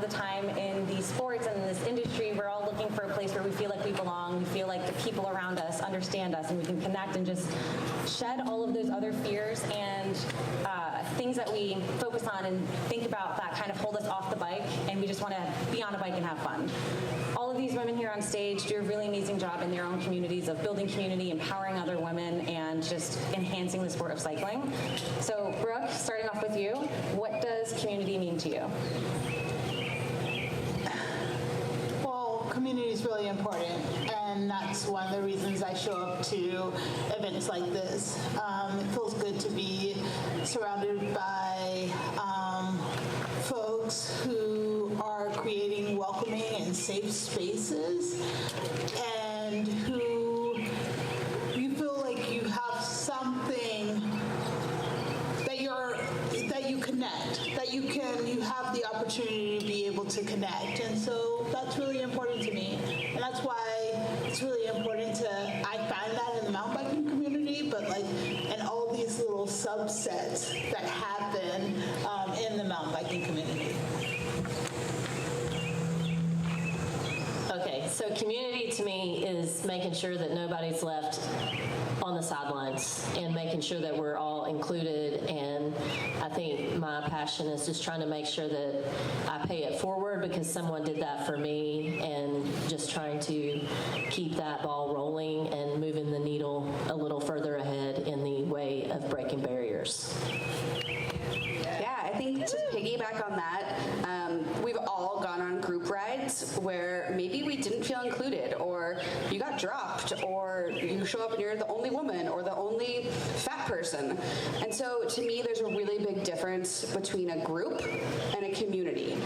the time in these sports and in this industry, we're all looking for a place where we feel like we belong, we feel like the people around us understand us, and we can connect and just shed all of those other fears and things that we focus on and think about that kind of hold us off the bike, and we just want to be on a bike and have fun. All of these women here on stage do a really amazing job in their own communities of building community, empowering other women, and just enhancing the sport of cycling. So Brooke, starting off with you, what does community mean to you? Well, community is really important, and that's one of the reasons I show up to events like this. It feels good to be surrounded by folks who are creating welcoming and safe spaces, and who you feel like you have something that you connect, that you have the opportunity to be able to connect. And so that's really important to me. And that's why it's really important I find that in the mountain biking community, but like in all these little subsets that happen in the mountain biking community. Okay, so community to me is making sure that nobody's left on the sidelines and making sure that we're all included. And I think my passion is just trying to make sure that I pay it forward because someone did that for me, and just trying to keep that ball rolling and moving the needle a little further ahead in the way of breaking barriers. Yeah, I think to piggyback on that, we've all gone on group rides where maybe we didn't feel included, or you got dropped, or you show up and you're the only woman or the only fat person. And so to me, there's a really big difference between a group and a community.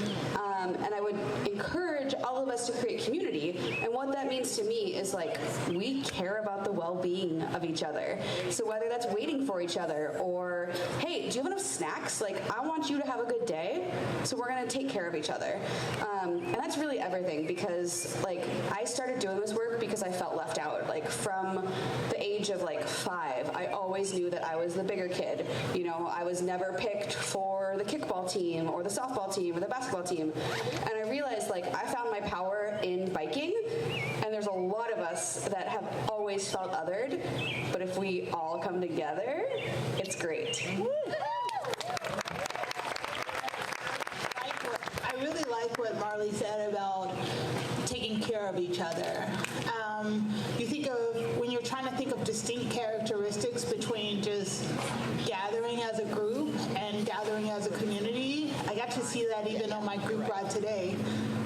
And I would encourage all of us to create community. And what that means to me is like, we care about the well-being of each other. So whether that's waiting for each other, or, hey, do you have enough snacks? Like, I want you to have a good day, so we're gonna take care of each other. And that's really everything, because like, I started doing this work because I felt left out. Like from the age of like 5, I always knew that I was the bigger kid. You know, I was never picked for the kickball team or the softball team or the basketball team. And I realized like I found my power in biking, and there's a lot of us that have always felt othered, but if we all come together, it's great. I really like what Marley said about taking care of each other. You think of, when you're trying to think of distinct characteristics between just gathering as a group and gathering as a community, I got to see that even on my group ride today.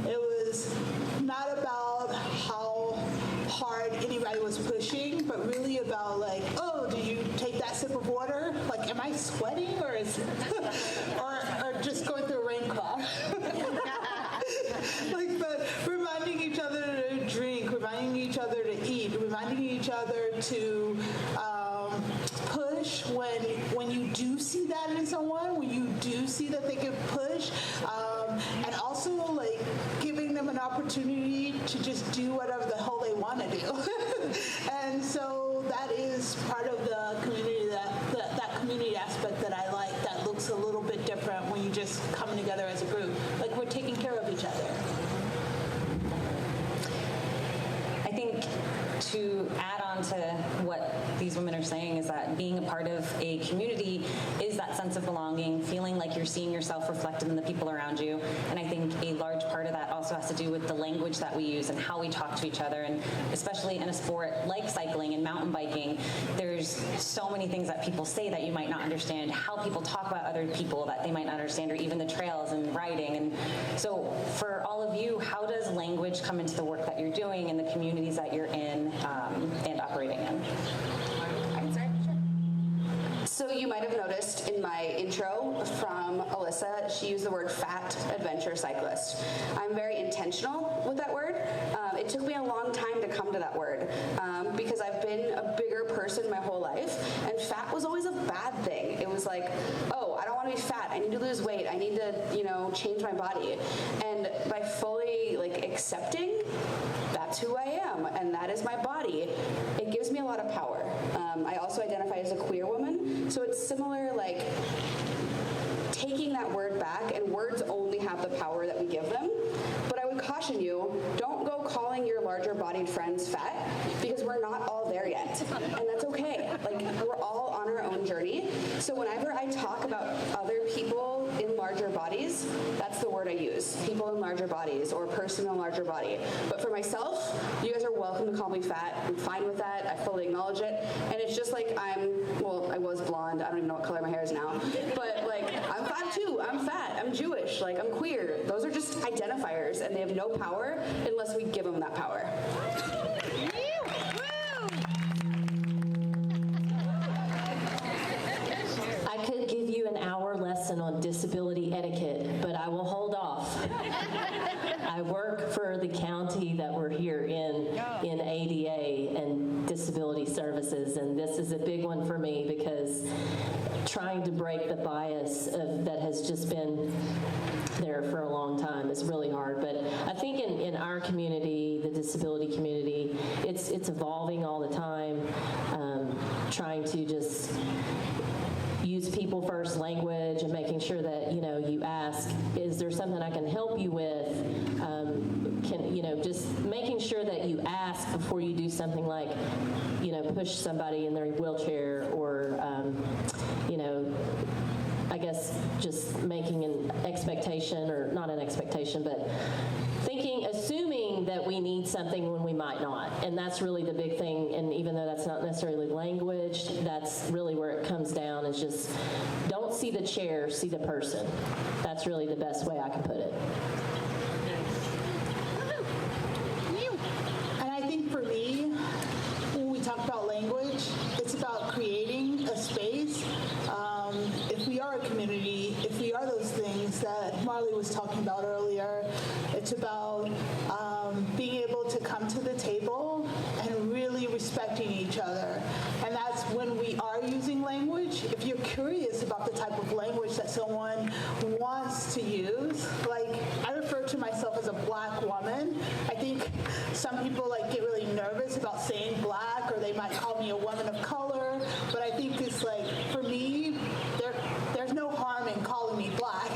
It was not about how hard anybody was pushing, but really about like, oh, did you take that sip of water? Like, am I sweating, or is or just going through a rain cloud? Like, but reminding each other to drink, reminding each other to eat, reminding each other to push when you do see that in someone, when you do see that they can push, and also like giving them an opportunity to just do whatever the hell they want to do. And so that is part of the community, that community aspect that I like, that looks a little bit different when you just come together as a group. Like, we're taking care of each other. I think to add on to what these women are saying is that being a part of a community is that sense of belonging, feeling like you're seeing yourself reflected in the people around you. And I think a large part of that also has to do with the language that we use and how we talk to each other. And especially in a sport like cycling and mountain biking, there's so many things that people say that you might not understand, how people talk about other people that they might not understand, or even the trails and riding. And so for all of you, how does language come into the work that you're doing and the communities that you're in and operating in? So you might have noticed in my intro from Alyssa, she used the word fat adventure cyclist. I'm very intentional with that word. It took me a long time to come to that word because I've been a bigger person my whole life, and fat was always a bad thing. It was like, oh, I don't want to be fat. I need to lose weight. I need to, change my body. And by fully accepting that's who I am, and that is my body, it gives me a lot of power. I also identify as a queer woman, so it's similar, taking that word back, and words only have the power that we give them. caution you, don't go calling your larger bodied friends fat, because we're not all there yet. And that's okay. Like, we're all on our own journey. So whenever I talk about other people in larger bodies, that's the word I use. People in larger bodies, or person in a larger body. But for myself, you guys are welcome to call me fat. I'm fine with that. I fully acknowledge it. And it's just like I was blonde. I don't even know what color my hair is now. But like, I'm fat too. I'm fat. I'm Jewish. Like, I'm queer. Those are just identifiers, and they have no power unless we give them that power. I could give you an hour lesson on disability etiquette, but I will hold off. I work for the county that we're here in ADA and disability services, and this is a big one for me because trying to break the bias that has just been there for a long time is really hard. But I think in our community, the disability community, it's evolving all the time, trying to just use people first language and making sure that, you ask, is there something I can help you with? Just making sure that you ask before you do something like, push somebody in their wheelchair or, I guess just making an expectation, or not an expectation, but assuming that we need something when we might not. And that's really the big thing. And even though that's not necessarily language, that's really where it comes down, is just don't see the chair, see the person. That's really the best way I can put it. And I think for me, when we talk about language, it's about creating a space. If we are a community, if we are those things that Marley was talking about earlier, it's about being able to come to the table and really respecting each other. And that's when we are using language. If you're curious about the type of language that someone wants to use, like, I refer to myself as a Black woman. I think some people get really nervous about saying Black, or they might call me a woman of color, but I think it's for me, there's no harm in calling me Black.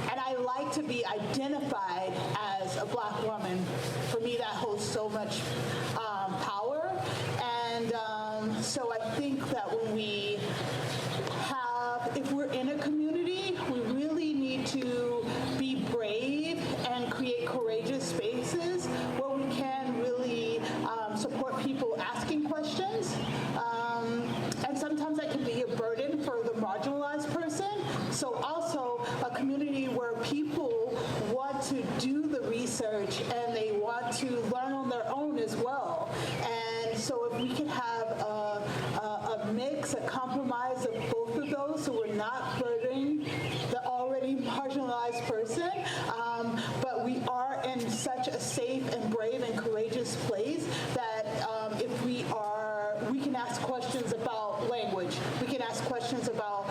And I like to be identified as a Black woman. For me, that holds so much power. And so I think that if we're in a community, we really need to be brave and create courageous spaces where we can really support people asking questions. And sometimes that can be a burden for the marginalized person. So also a community where people want to do the research and they want to learn on their own as well. And so if we can have a mix, a compromise of both of those, so we're not burdening the already marginalized person, but we are in such a safe and brave and courageous place that if we can ask questions about language, we can ask questions about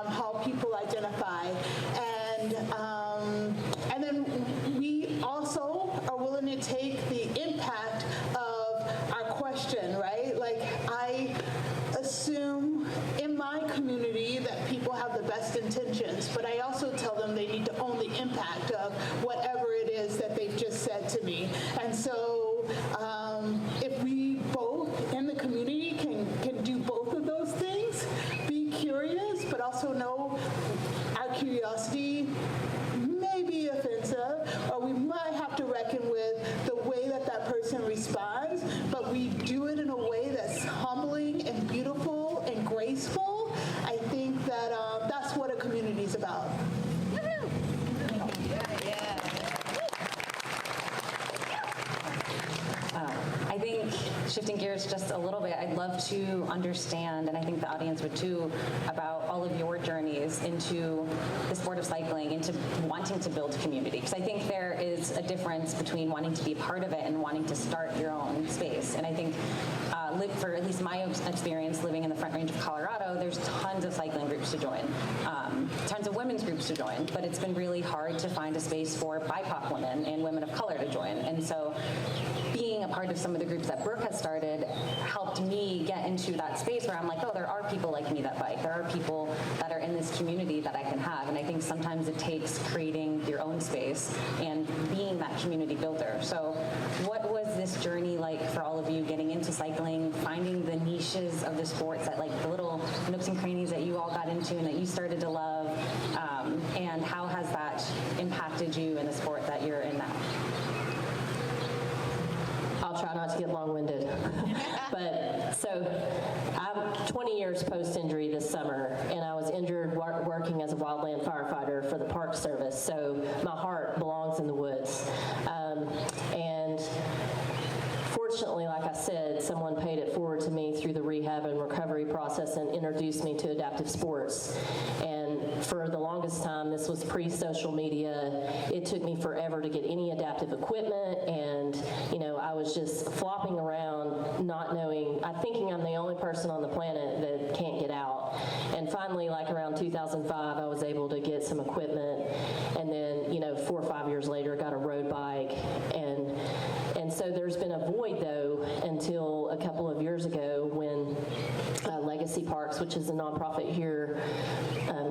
how people identify, and then we also are willing to take the impact of our question, right? I assume in my community that people have the best intentions, but I also tell them they need to own the impact of whatever it is that they've just said to me. And so if we both in the community can do both of those things, be curious, but also know our curiosity may be offensive, or we might have to reckon with the way that person responds, but we do it in a way that's humbling and beautiful and graceful. I think that that's what a community is about. I think, shifting gears just a little bit, I'd love to understand, and I think the audience would too, about all of your journeys into the sport of cycling, into wanting to build community. Because I think there is a difference between wanting to be a part of it and wanting to start your own space. And I think for at least my experience living in the Front Range of Colorado, there's tons of cycling groups to join, tons of women's groups to join, but it's been really hard to find a space for BIPOC women and women of color to join. And so being being a part of some of the groups that Brooke has started helped me get into that space where I'm like, oh, there are people like me that bike. There are people that are in this community that I can have. And I think sometimes it takes creating your own space and being that community builder. So what was this journey like for all of you getting into cycling, finding the niches of the sports, that like the little nooks and crannies that you all got into and that you started to love, and how has that impacted you in the sport that you're in now? I'll try not to get long-winded. But so I'm 20 years post-injury this summer, and I was injured working as a wildland firefighter for the Park Service. So my heart belongs in the woods. And fortunately, like I said, someone paid it forward to me through the rehab and recovery process and introduced me to adaptive sports. And for the longest time, this was pre-social media. It took me forever to get any adaptive equipment, and I was just flopping around, not knowing, thinking I'm the only person on the planet that can't get out. And finally, like around 2005, I was able to get some equipment, and then 4 or 5 years later, got a road bike, and so there's been a void, though, until a couple of years ago when Legacy Parks, which is a nonprofit here,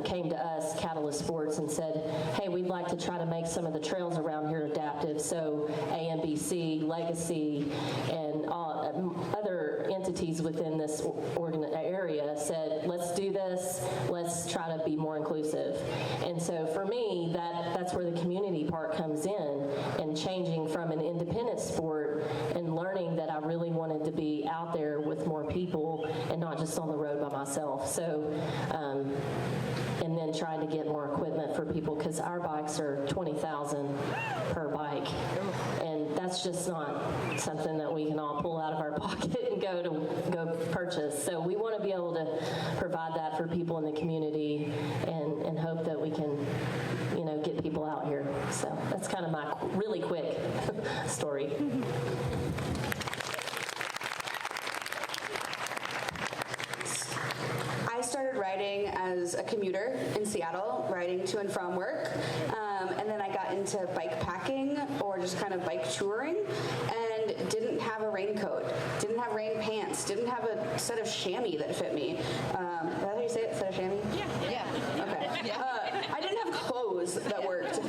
came to us, Catalyst Sports, and said, hey, we'd like to try to make some of the trails around here adaptive. So AMBC, Legacy, and other entities within this area said, let's do this, let's try to be more inclusive. And so for me, that's where the community part comes in, and changing from an independent sport and learning that I really wanted to be out there with more people and not just on the road by myself. So, and then trying to get more equipment for people, because our bikes are $20,000 per bike, and that's just not something that we can all pull out of our pocket and go purchase. So we want to be able to provide that for people in the community, and hope that we can get people out here. So that's kind of my really quick story. I started riding as a commuter in Seattle, riding to and from work, and then I got into bike packing, or just kind of bike touring, and didn't have a raincoat, didn't have rain pants, didn't have a set of chamois that fit me. Is that how you say it, set of chamois? Yeah. Okay. I didn't have clothes that worked.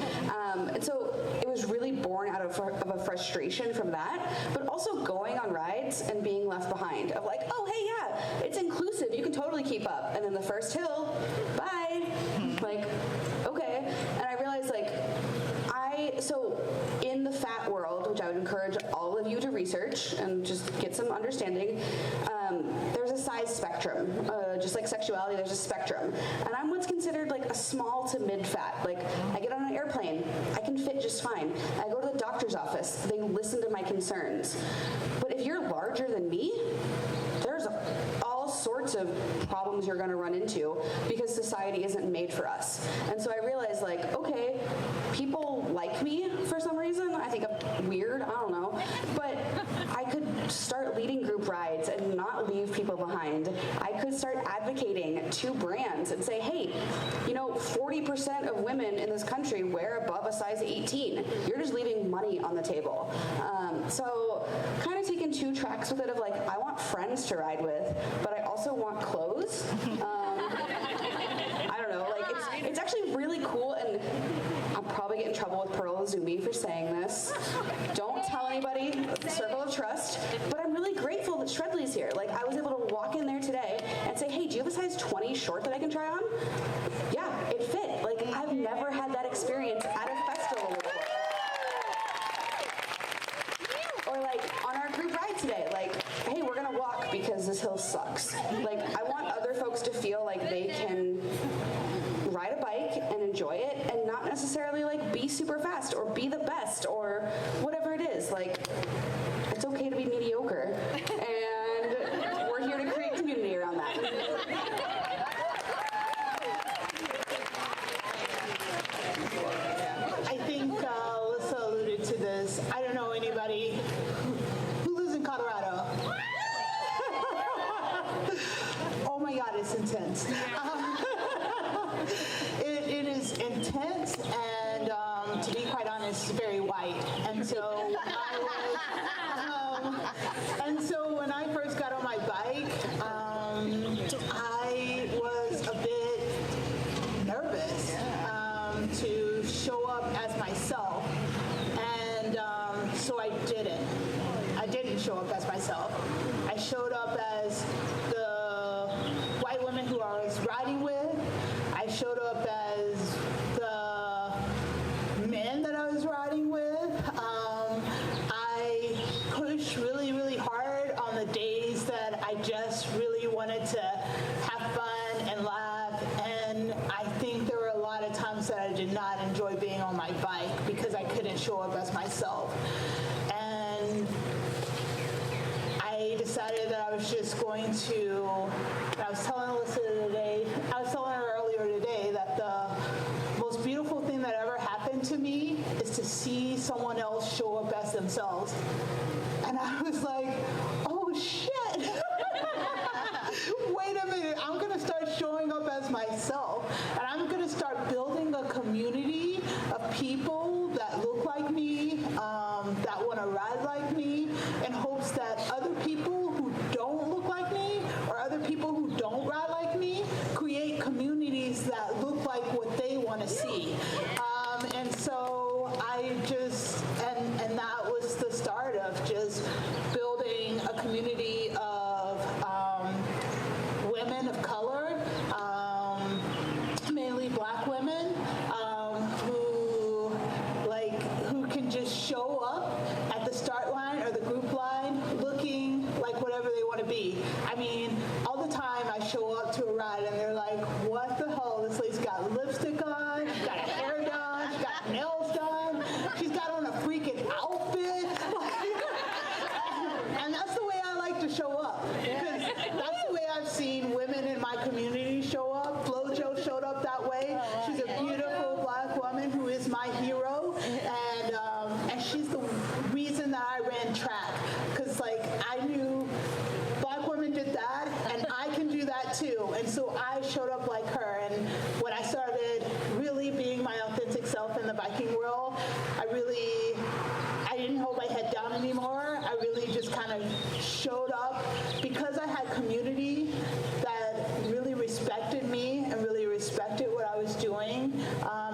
And so it was really born out of a frustration from that, but also going on rides and being left behind, of like, oh, hey, yeah, it's inclusive, you can totally keep up. And then the first hill, bye. Like, okay. And I realized, like, so in the fat world, which I would encourage all of you to research and just get some understanding, there's a size spectrum. Just like sexuality, there's a spectrum. And I'm what's considered like a small to mid-fat. Like, I get on an airplane, I can fit just fine. I go to the doctor's office, they listen to my concerns. But if you're larger than me, there's all sorts of problems you're going to run into, because society isn't made for us. And so I realized, like, okay, people like me for some reason. I think I'm weird, I don't know. But I could start leading group rides and not leave people behind. I could start advocating to brands and say, hey, 40% of women in this country wear above a size 18. You're just leaving money on the table. So kind of taking two tracks with it, of like, I want friends to ride with, but I also want clothes. I don't know, like, it's actually really cool, and I'll probably get in trouble with Pearl Izumi for saying this. Don't tell anybody, circle of trust, but I'm really grateful that Shredley's here. Like, I was able to walk in there today and say, hey, do you have a size 20 short that I can try on? Yeah, it fit. Like, I've never had that experience at a festival before. Or like, on our group ride today, like, hey, we're gonna walk because this hill sucks. Like, I want other folks to feel like they can ride a bike and enjoy it, and not necessarily like be super fast or be the best or whatever it is. Like, it's okay to be mediocre, and we're here to create community around that. I think Alyssa alluded to this. I don't know anybody who lives in Colorado. Oh my God, it's intense. showed up as the white women who I was riding with. I showed up as the men that I was riding with. I pushed really, really hard on the days that I just really wanted to have fun and laugh. And I think there were a lot of times that I did not enjoy being on my bike because I couldn't show up as myself. And I decided that I was just going to, I was telling Alyssa today, I was telling her earlier today that the most beautiful thing that ever happened to me is to see someone else show up as themselves. And I was like, oh shit. Wait a minute, I'm gonna start showing up as myself. And I'm gonna start building a community of people that look like me, that wanna ride like me, in hopes that other people who don't look like me or other people who don't ride like me create communities that look like what they wanna see. And so I just, and that was the start of just building a community of women of color, mainly black women, who can just show up at the start line or the group line looking like whatever they want to be. I mean, all the time I show up to a ride and they're like, what the hell? This lady's got lipstick on, she's got hair done, she's got nails done, she's got on a freaking outfit. And that's the way I like to show up. Because that's the way I've seen women in my community show up. FloJo showed up that way. She's a beautiful black woman who is my hero. And she's the reason that I ran track. Because I knew black women did that and I can do that too. And so I showed up like her. And when I started really being my authentic self in the biking world, I didn't hold my head down anymore. I really just kind of showed up because I had community that really respected me and really respected what I was doing,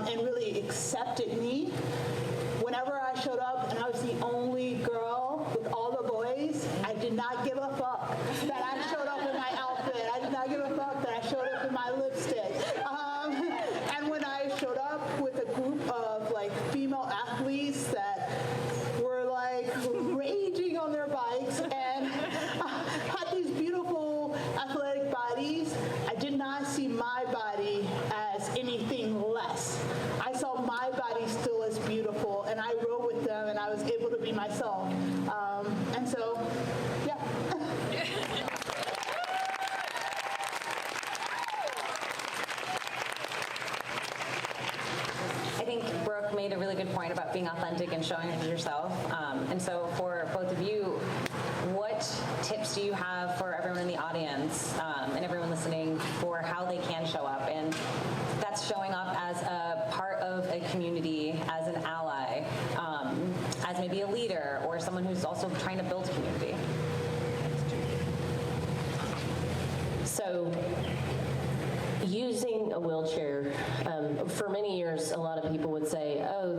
and really accepted me. Whenever I showed up and I was the only girl with all the boys, I did not give a fuck that I showed up in my outfit. I did not give a fuck that I showed up in my lipstick. And when I showed up with a group of female athletes that were raging on their bikes and had these beautiful athletic bodies, I did not see my body as anything less. I saw my body still as beautiful, and I rode with them, and I was able to be myself. And so, yeah. I think Brooke made a really good point about being authentic and showing up as yourself. And so for both of you, what tips do you have for everyone in the audience and everyone listening for how they can show up? And that's showing up as a part of a community, as an ally, as maybe a leader or someone who's also trying to build community. So using a wheelchair, for many years, a lot of people would say, oh,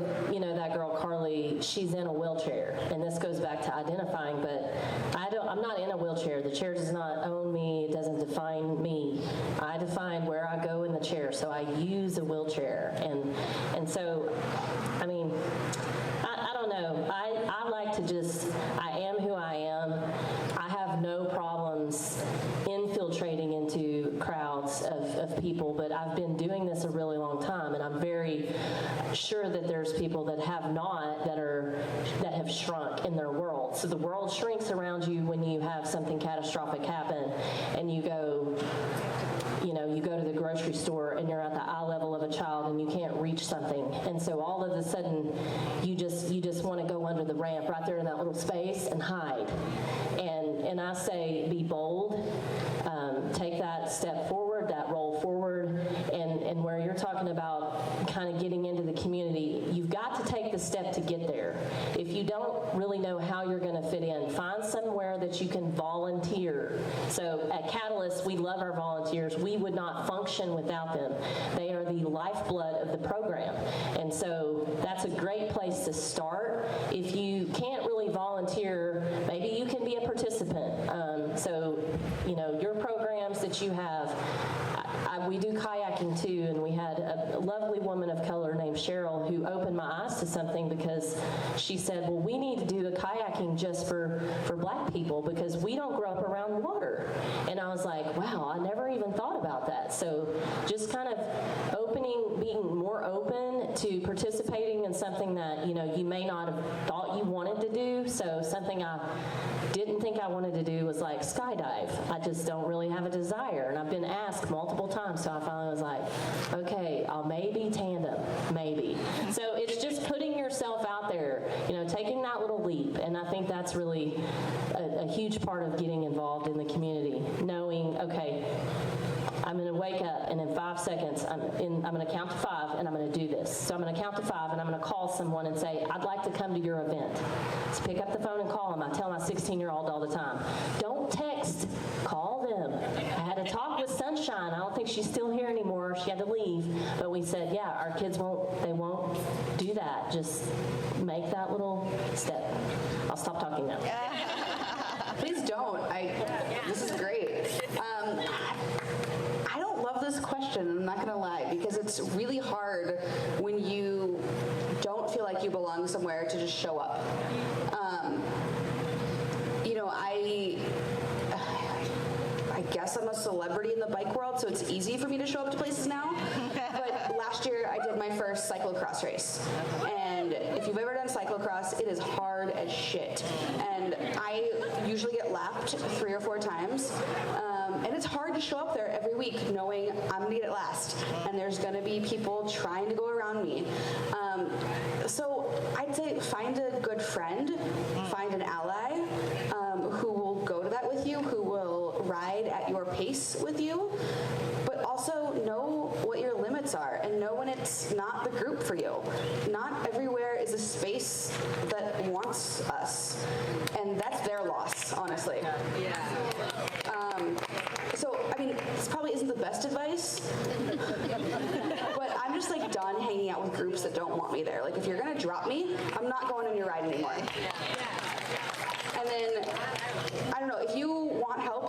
that girl Carly, she's in a wheelchair. And this goes back to identifying, but I'm not in a wheelchair. The chair does not own me. It doesn't define me. I define where I go in the chair. So I use a wheelchair. And so, I mean, I don't know. I like to just, I am who I am. I have no problems infiltrating into crowds of people, but I've been doing this a really long time, and I'm very sure that there's people that have not, that have shrunk in their world. So the world shrinks around you when you have something catastrophic happen, and you go to the grocery store and you're at the eye level of a child and you can't reach something. And so all of a sudden you just want to go under the ramp right there in that little space and hide. And I say be bold, take that step forward, that roll forward, and where you're talking about kind of getting into the community, you've got to take the step to get there. If you don't really know how you're going to fit in, find somewhere that you can volunteer. So at Catalyst, we love our volunteers. We would not function without them. They are the lifeblood of the program. And so that's a great place to start. If you can't really volunteer, maybe you can be a participant. So, your programs that you have, we do kayaking too, and we had a lovely woman of color named Cheryl who opened my eyes to something because she said, well, we need to do the kayaking just for black people because we don't grow up around water. And I was like, wow, I never even thought about that. So just kind of being more open to participating in something that, you may not have thought you wanted to do. So something I didn't think I wanted to do was like skydive. I just don't really have a desire. And I've been asked multiple times, so I finally was like, okay, I'll maybe tandem, maybe. So it's just putting yourself out there, taking that little leap. And I think that's really a huge part of getting involved in the community, knowing, okay, I'm going to wake up, and in 5 seconds, I'm going to count to 5, and I'm going to do this. So I'm going to count to 5, and I'm going to call someone and say, I'd like to come to your event. So pick up the phone and call them. I tell my 16-year-old all the time, don't text, call them. I had a talk with Sunshine. I don't think she's still here anymore. She had to leave. But we said, yeah, our kids won't do that. Just make that little step. I'll stop talking now. Please don't. This is great. I don't love this question, I'm not going to lie, because it's really hard when you don't feel like you belong somewhere to just show up. I guess I'm a celebrity in the bike world, so it's easy for me to show up to places now. But last year, I did my first cyclocross race. And if you've ever done cyclocross, it is hard as shit. And I usually get lapped 3 or 4 times. And it's hard to show up there every week knowing I'm going to get it last. And there's going to be people trying to go around me. So I'd say find a good friend, find an ally who will go to that with you, who will ride at your pace with you, but also know what your limits are and know when it's not the group for you. Not everywhere is a space that wants us, and that's their loss, honestly. So, this probably isn't the best advice, but I'm just done hanging out with groups that don't want me there. If you're gonna drop me, I'm not going on your ride anymore. And then, I don't know, if you want help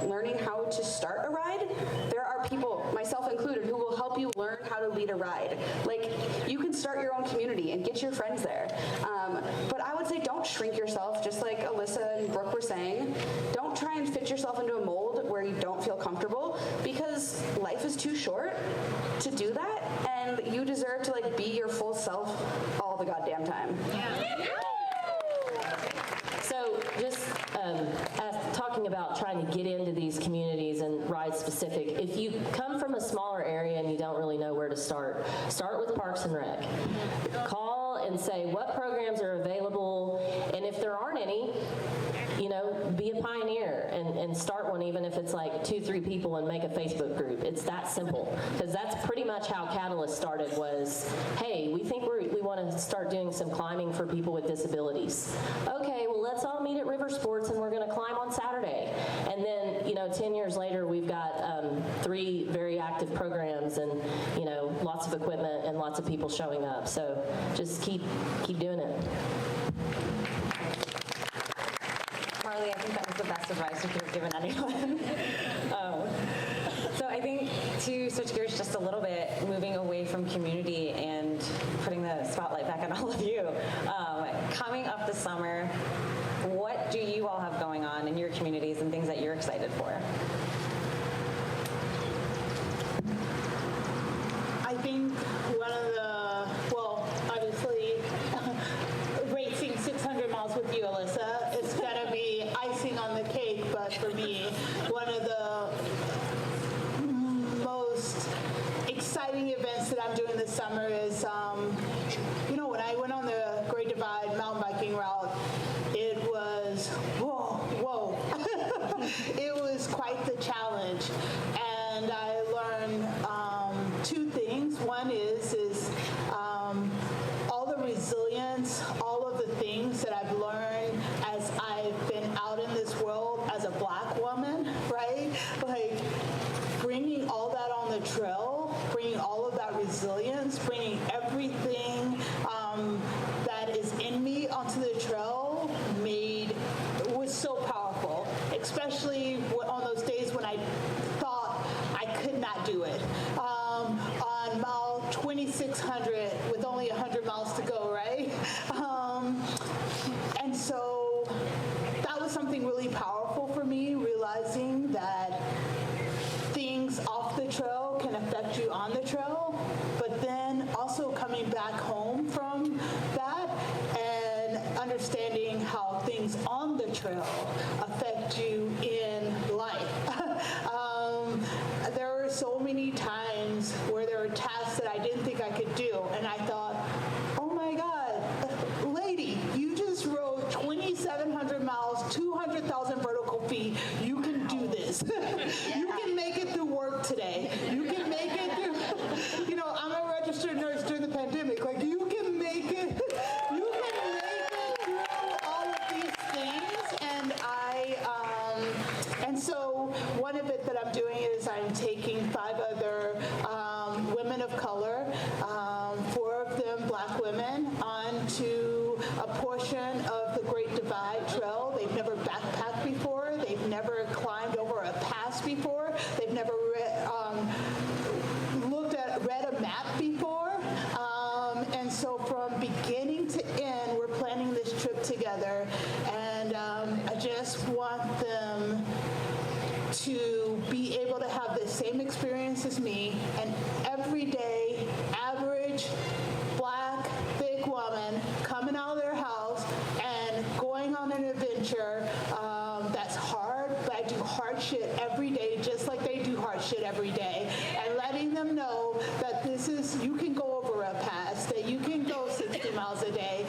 learning how to start a ride, there are people, myself included, who will help you learn how to lead a ride. You can start your own community and get your friends there. But I would say don't shrink yourself, just like Alyssa and Brooke were saying. Don't try and fit yourself into a mold where you don't feel comfortable, because life is too short to do that, and you deserve to be your full self all the goddamn time. So just talking about trying to get into these communities and ride specific, if you come from a smaller area and you don't really know where to start with Parks and Rec. Call and say what programs are available, and if there aren't any, be a pioneer and start one, even if it's 2-3 people, and make a Facebook group. It's that simple, because that's pretty much how Catalyst started. Was, hey, we think we want to start doing some climbing for people with disabilities. Okay, well, let's all meet at River Sports and we're going to climb on Saturday. And then 10 years later, we've got 3 very active programs, and lots of equipment and lots of people showing up. So just keep doing it. Marley, I think that was the best advice you could have given anyone. So I think to switch gears just a little bit, moving away from community and putting the spotlight back on all of you, coming up this summer, what do you all have going on in your communities and things that you're excited for? I think one of the, obviously, racing 600 miles with you, Alyssa, it's going to be icing on the cake, but for me, one of the most exciting events that I'm doing this summer is, when I went on the Great Divide mountain biking route, it was, whoa. It was quite the challenge. And I learned 2 things. One is all the resilience, all of the things that I've learned as I've been out in this world as a Black woman, right? Bringing all that on the trail, bringing all of that resilience, bringing everything that is in me onto the trail was so powerful, especially on the trail, but then also coming back home from that and understanding how things on the trail affect you in life. There were so many times where there were tasks that I didn't think I could do, and I thought, oh my God, lady, you just rode 2,700 miles, 200,000 vertical feet. You can do this. You can make it through work today. You can make it through, I'm a registered nurse during the pandemic. Like, you can make it through all of these things. And so one of it that I'm doing is I'm taking 5 other women of color, 4 of them Black women, onto a portion of the Great Divide Trail. They've never backpacked before. They've never climbed over a pass before. They've never read a map before. And so from beginning to end, we're planning this trip together. And I just want them to be able to have the same experience as me, an everyday, average, Black, thick woman coming out of their house and going on an adventure that's hard, but I do hard shit every day, just like they do hard shit every day, and letting them know that you can go over a pass, that you can go 60 miles a day,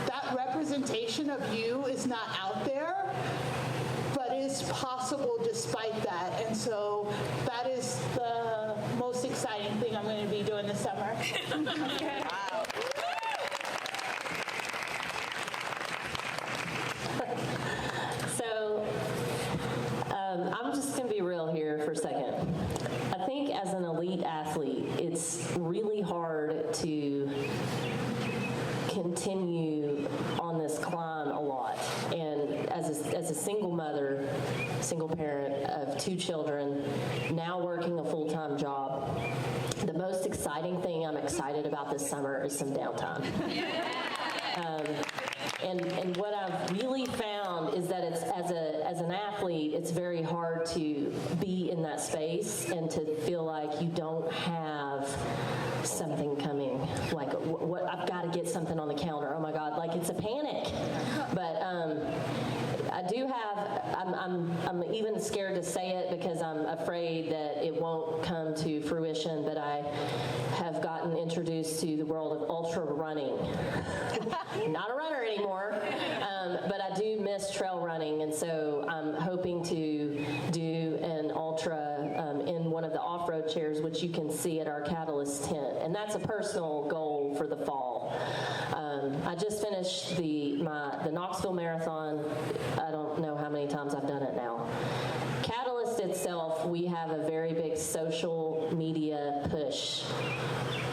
that representation of you is not out there, but is possible despite that. And so that is the most exciting thing I'm going to be doing this summer. Wow. So I'm just going to be real here for a second. I think as an elite athlete, it's really hard to continue on this climb a lot. And as a single mother, single parent of 2 children, now working a full-time job, the most exciting thing I'm excited about this summer is some downtime. And what I've really found is that it's as an athlete, it's very hard to be in that space and to feel like you don't have something coming. Like, what I've got to get something on the calendar. Oh my God, like it's a panic. But I do have. I'm even scared to say it because I'm afraid that it won't come to fruition. But I have gotten introduced to the world of ultra running. Not a runner anymore, but I do miss trail running, and so I'm hoping to do an ultra in one of the off-road chairs, which you can see at our Catalyst tent, and that's a personal goal for the fall. I just finished the Knoxville Marathon. I don't know how many times I've done it now. Catalyst itself, we have a very big social media push.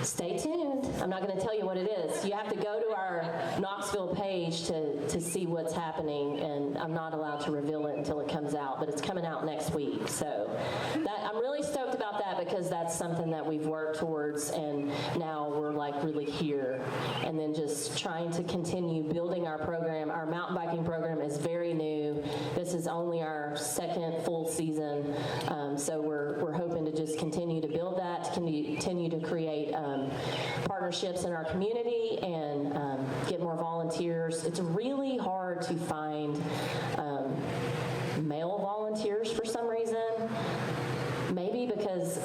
Stay tuned. I'm not going to tell you what it is. You have to go to our Knoxville page to see what's happening, and I'm not allowed to reveal it until it comes out, but it's coming out next week. So I'm really stoked about that because that's something that we've worked towards, and now we're like really here. And then just trying to continue building our program. Our mountain biking program is very new. This is only our 2nd full season, so we're hoping to just continue to build that, to continue to create partnerships in our community and get more volunteers. It's really hard to find male volunteers for some reason. Maybe because,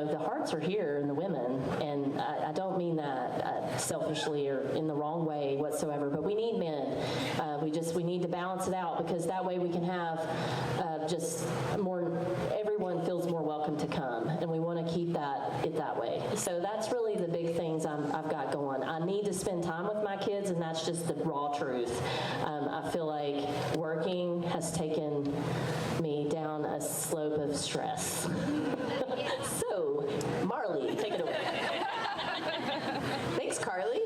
the hearts are here in the women, and I don't mean that selfishly or in the wrong way whatsoever, but we need men. We need to balance it out because that way we can have just more, everyone feels more welcome to come, and we want to keep it that way. So that's really the big things I've got going. I need to spend time with my kids, and that's just the raw truth. I feel like working has taken me down a slope of stress. So, Marley, take it away. Thanks, Carly.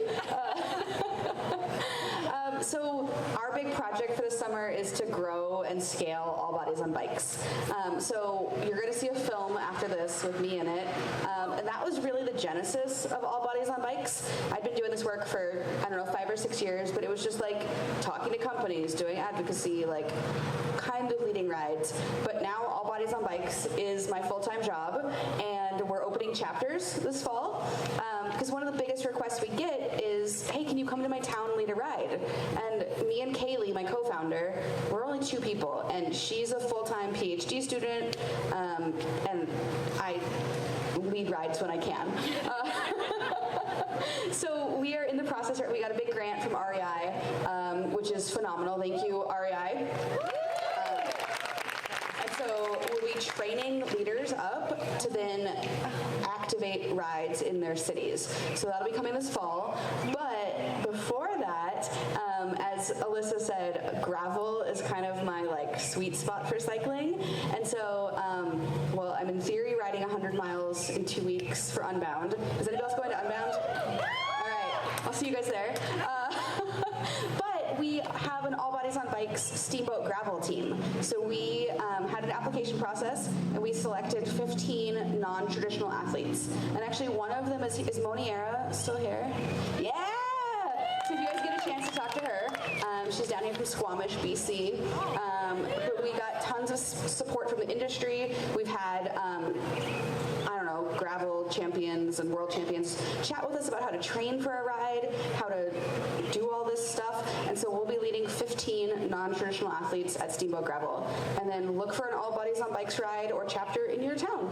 So our big project for the summer is to grow and scale All Bodies on Bikes. So you're going to see a film after this with me in it. And that was really the genesis of All Bodies on Bikes. I'd been doing this work for, 5 or 6 years, but it was just like talking to companies, doing advocacy, like kind of leading rides. But now All Bodies on Bikes is my full-time job, and we're opening chapters this fall. Because one of the biggest requests we get is, hey, can you come to my town and lead a ride? And me and Kaylee, my co-founder, we're only 2 people, and she's a full-time PhD student, and I lead rides when I can. So we are in the process, we got a big grant from REI, which is phenomenal. Thank you, REI. And so we'll be training leaders up to then activate rides in their cities. So that'll be coming this fall. But before that, as Alyssa said, gravel is kind of my sweet spot for cycling. And so, well, I'm in theory riding 100 miles in 2 weeks for Unbound. Is anybody else going to Unbound? All right, I'll see you guys there. But we have an All Bodies on Bikes Steamboat Gravel team. So we had an application process, and we selected 15 non-traditional athletes. And actually, one of them is Moniera still here? Yeah! So if you guys get a chance to talk to her, she's down here from Squamish, BC. But we got tons of support from the industry. We've had, gravel champions and world champions chat with us about how to train for a ride, how to do all this stuff. And so we'll be leading 15 non-traditional athletes at Steamboat Gravel. And then look for an All Bodies on Bikes ride or chapter in your town.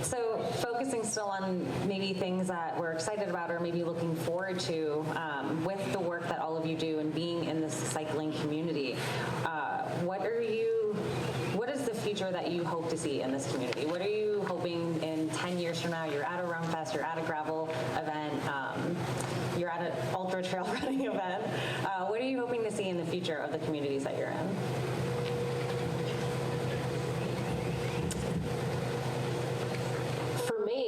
So focusing still on maybe things that we're excited about or maybe looking forward to with the work that all of you do and being in this cycling community, what is the future that you hope to see in this community? What are you hoping in 10 years from now? You're at a Run Fest, you're at a gravel event, you're at an ultra trail running event. What are you hoping to see in the future of the communities that you're in?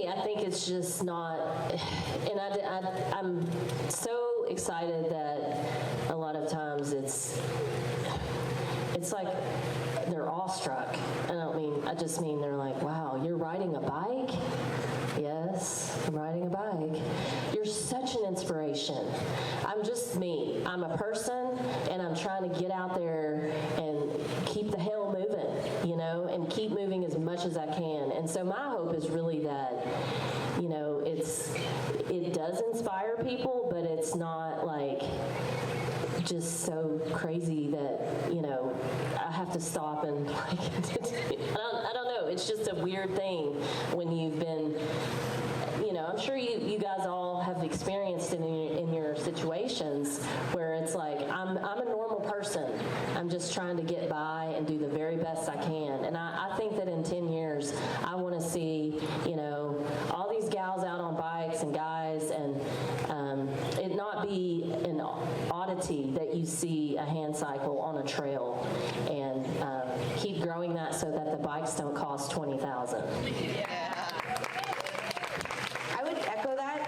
I think it's just not, and I'm so excited that a lot of times it's like they're awestruck. I just mean they're like, wow, you're riding a bike? Yes, I'm riding a bike. You're such an inspiration. I'm just me. I'm a person, and I'm trying to get out there and keep the hell moving, and keep moving as much as I can. And so my hope is really that, it does inspire people, but it's not just so crazy that, I have to stop and I don't know. It's just a weird thing when you've been, I'm sure you guys all have experienced it in your situations where it's like, I'm a normal person. I'm just trying to get by and do the very best I can. And I think that in 10 years, I want to see, all these gals out on bikes and guys, and it not be an oddity that you see a hand cycle on a trail, and keep growing that so that the bikes don't cost $20,000. I would echo that.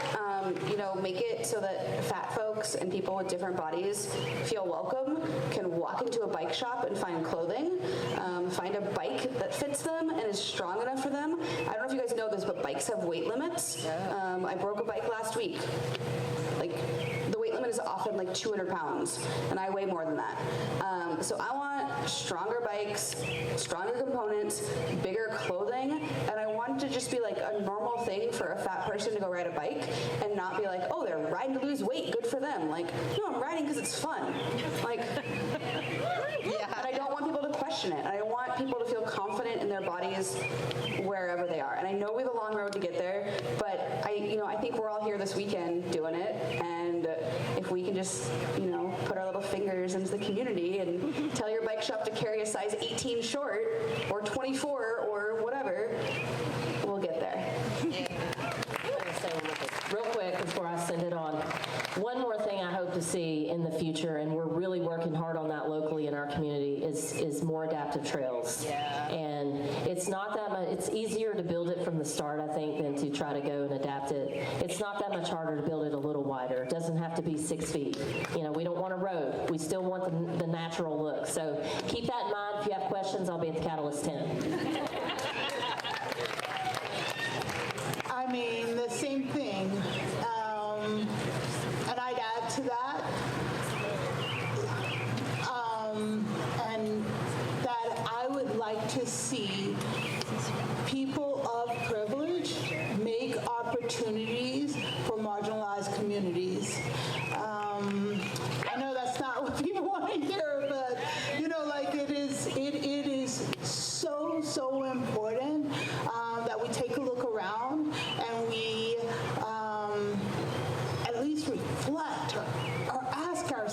Make it so that fat folks and people with different bodies feel welcome, can walk into a bike shop and find clothing, find a bike that fits them and is strong enough for them. I don't know if you guys know this, but bikes have weight limits. I broke a bike last week. The weight limit is often 200 pounds, and I weigh more than that. So I want stronger bikes, stronger components, bigger clothing, and I want it to just be a normal thing for a fat person to go ride a bike and not be like, oh, they're riding to lose weight, good for them. No, I'm riding because it's fun. And I don't want people to question it. I want people to feel confident in their bodies wherever they are. And I know we have a long road to get there, but I think we're all here this weekend doing it. And if we can just, put our little fingers into the community and tell your bike shop to carry a size 18 short or 24 or whatever, we'll get there. Real quick before I send it on, one more thing I hope to see in the future, and we're really working hard on that locally in our community, is more adaptive trails. Yeah. And it's not that much, it's easier to build it from the start, I think, than to try to go and adapt it. It's not that much harder to build it a little wider. It doesn't have to be 6 feet. We don't want a road. We still want the natural look. So keep that in mind. If you have questions, I'll be at the Catalyst tent. The same thing. And I'd add to that.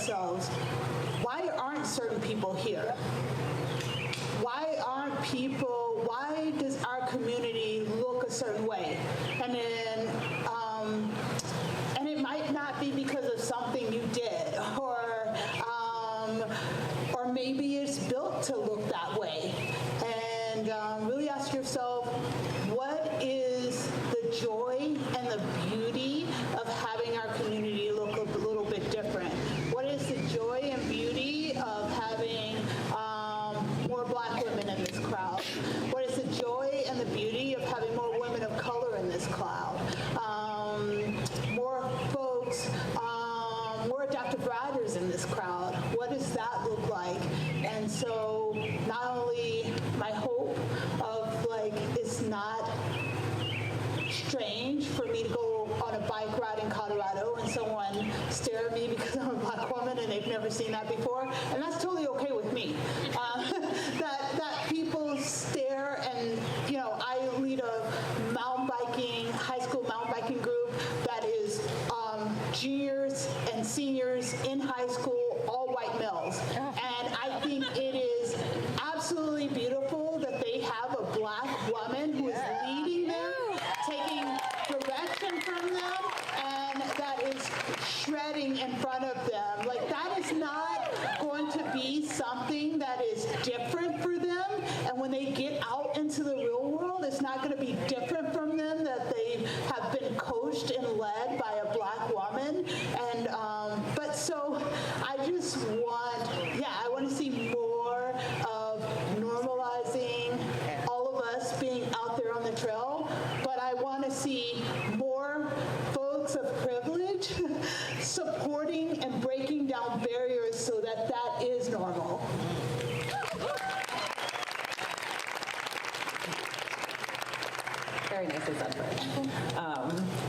ourselves, why aren't certain people here? Why does our community look a certain way? And then, and it might not be because of something you did, or maybe it's built to look that way. And really ask yourself, what is the joy and the beauty of having our community look a little bit different? What is the joy and beauty of having more Black women in this crowd? What is the joy and the beauty of having more women of color in this crowd? More folks, more adaptive riders in this crowd. What does that look like? And so not only my hope of like, it's not strange for me to go on a bike ride in Colorado and someone stare at me because I'm a Black woman and they've never seen that before, and that's totally okay with me. That people stare, and I lead a high school mountain biking group that is juniors and seniors in high school, all white males, and I think it is absolutely beautiful that they have a Black woman who is leading them, taking direction from them, and that is shredding in front of them. Like, that is not going to be something that is different for them, and when they get out into the real world, it's not going to be different from them that they have been coached and led by a Black woman. And but so I just I want to see more of normalizing all of us being out there on the trail, but I want to see more folks of privilege supporting and breaking down barriers so that that is normal. Very nicely said, Brooke.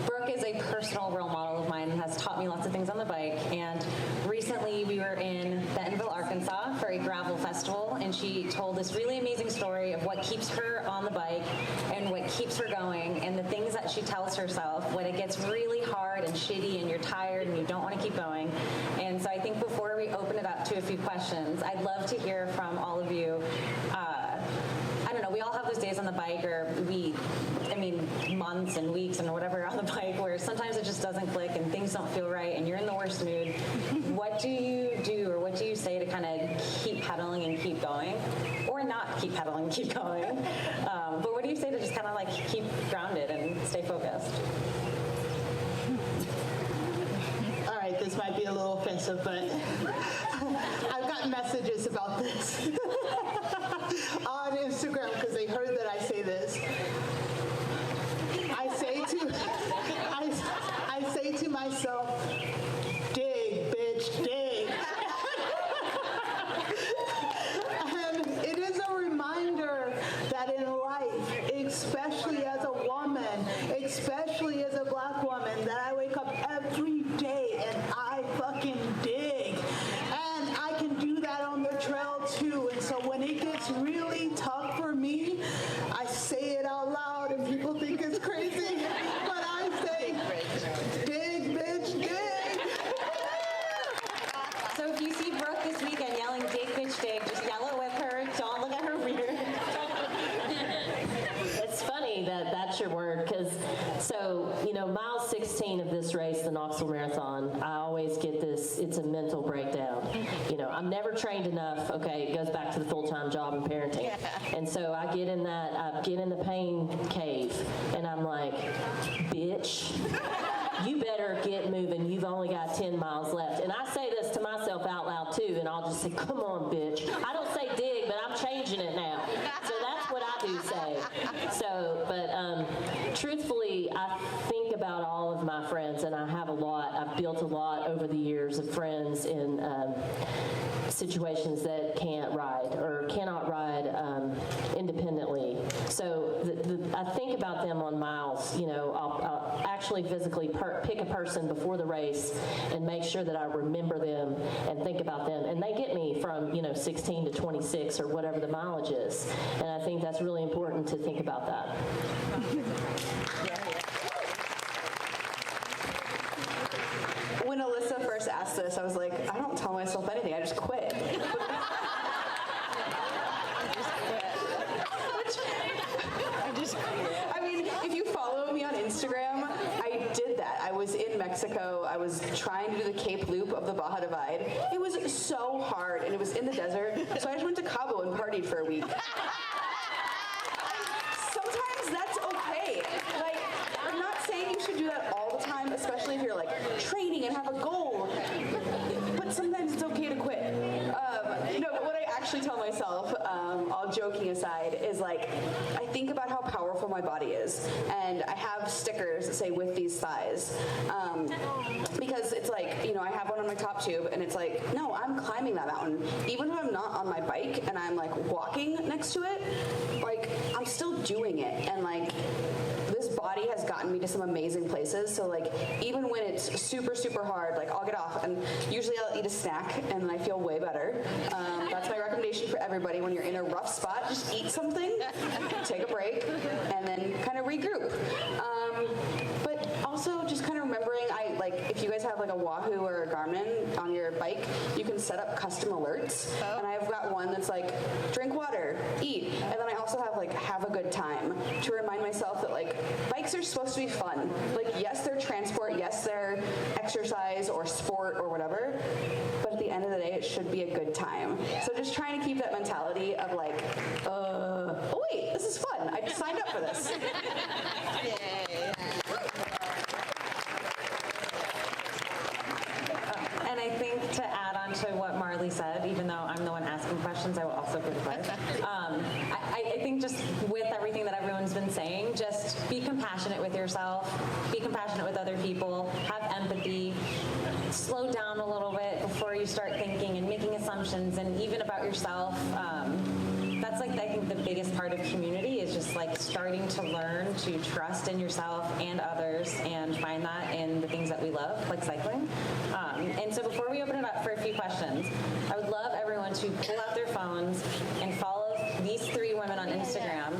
Brooke is a personal role model of mine and has taught me lots of things on the bike. And recently we were in Bentonville, Arkansas for a gravel festival, and she told this really amazing story of what keeps her on the bike and what keeps her going, and the things that she tells herself when it gets really hard and shitty and you're tired and you don't want to keep going. And so I think before we open it up to a few questions, I'd love to hear from all of you. I don't know, we all have those days on the bike, or months and weeks and whatever on the bike, where sometimes it just doesn't click and things don't feel right and you're in the worst mood. What do you do, or what do you say to kind of keep pedaling and keep going? Or not keep pedaling and keep going. But what do you say to just kind of like keep grounded and stay focused? All right, this might be a little offensive, but I've gotten messages about this on Instagram because they heard that I say this. I say to myself, dig, bitch, dig. And it is a reminder that in life, especially as a woman, especially as a Black woman, that I wake up every day and I fucking dig. And I can do that on the trail too. And so when it gets really tough for me, I say it out loud and people think it's crazy. But I say, dig, bitch, dig. So if you see Brooke this weekend yelling dig, bitch, dig, just yell it with her. Don't look at her weird. It's funny that that's your word, because mile 16 of this race, the Knoxville Marathon, I always get this, it's a mental breakdown. I'm never trained enough. Okay, it goes back to the full-time job and parenting. And so I get in the pain cave, and I'm like, bitch, you better get moving. You've only got 10 miles left. And I say this to myself out loud too, and I'll just say, come on, bitch. I don't say dig, but I'm changing it now. So that's what I do say. So, but truthfully, I think about all of my friends, and I have a lot. I've built a lot over the years of friends in situations that can't ride or cannot ride independently. So I think about them on miles. I'll actually physically pick a person before the race and make sure that I remember them and think about them. And they get me from 16 to 26 or whatever the mileage is. And I think that's really important to think about that. When Alyssa first asked asked this, I was like, I don't tell myself anything, I just quit. I mean, if you follow me on Instagram, I did that. I was in Mexico. I was trying to do the Cape Loop of the Baja Divide. It was so hard, and it was in the desert. So I just went to Cabo and partied for a week. Sometimes that's okay. Like, I'm not saying you should do that all the time, especially if you're like training and have a goal. But sometimes it's okay to quit. No, but what I actually tell myself, all joking aside, is like, I think about how powerful my body is, and I have stickers that say "with these thighs," because it's like, you know, I have one on my top tube, and it's like, no, I'm climbing that mountain, even if I'm not on my bike and I'm like walking next to it, like I'm still doing it, and like this body has gotten me to some amazing places. So like, even when it's super, super hard, like I'll get off, and usually I'll eat a snack, and then I feel way better. That's my recommendation for everybody. When you're in a rough spot, just eat something, take a break, and then kind of regroup. But also just kind of remembering, if you guys have like a Wahoo or a Garmin on your bike, you can set up custom alerts. And I've got one that's like, drink water, eat. And then I also have like, have a good time, to remind myself that like, bikes are supposed to be fun. Like, yes, they're transport, yes, they're exercise or sport or whatever, but at the end of the day, it should be a good time. So just trying to keep that mentality of like, oh wait, this is fun. I signed up for this. And I think to add on to what Marley said, even though I'm the one asking questions, I will also criticize. I think just with everything that everyone's been saying, just be compassionate with yourself, be compassionate with other people, have empathy, slow down a little bit before you start thinking and making assumptions, and even about yourself. That's like, I think the biggest part of community is just like starting to learn to trust in yourself and others, and find that in the things that we love, like cycling. And so before we open it up for a few questions, I would love everyone to pull out their phones and follow these three women on Instagram,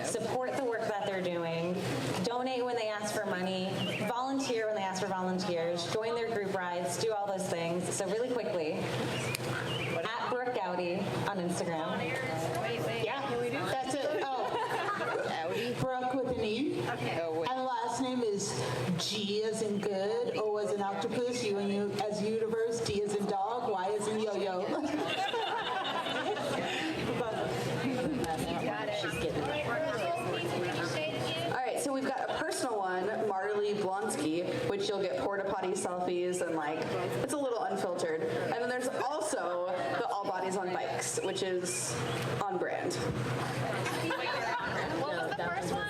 support the work that they're doing, donate when they ask for money, volunteer when they ask for volunteers, join their group rides, do all those things. So really quickly, at Brooke Goudy on Instagram. Yeah, that's it. Oh, Brooke with an E. Okay. And the last name is G as in good, O as in octopus, U and U as universe, D as in dog, Y as in yo-yo. All right, so we've got a personal one, Marley Blonsky, which you'll get porta potty selfies and like, it's a little unfiltered. And then there's also the all bodies on bikes, which is on brand. What was the first one?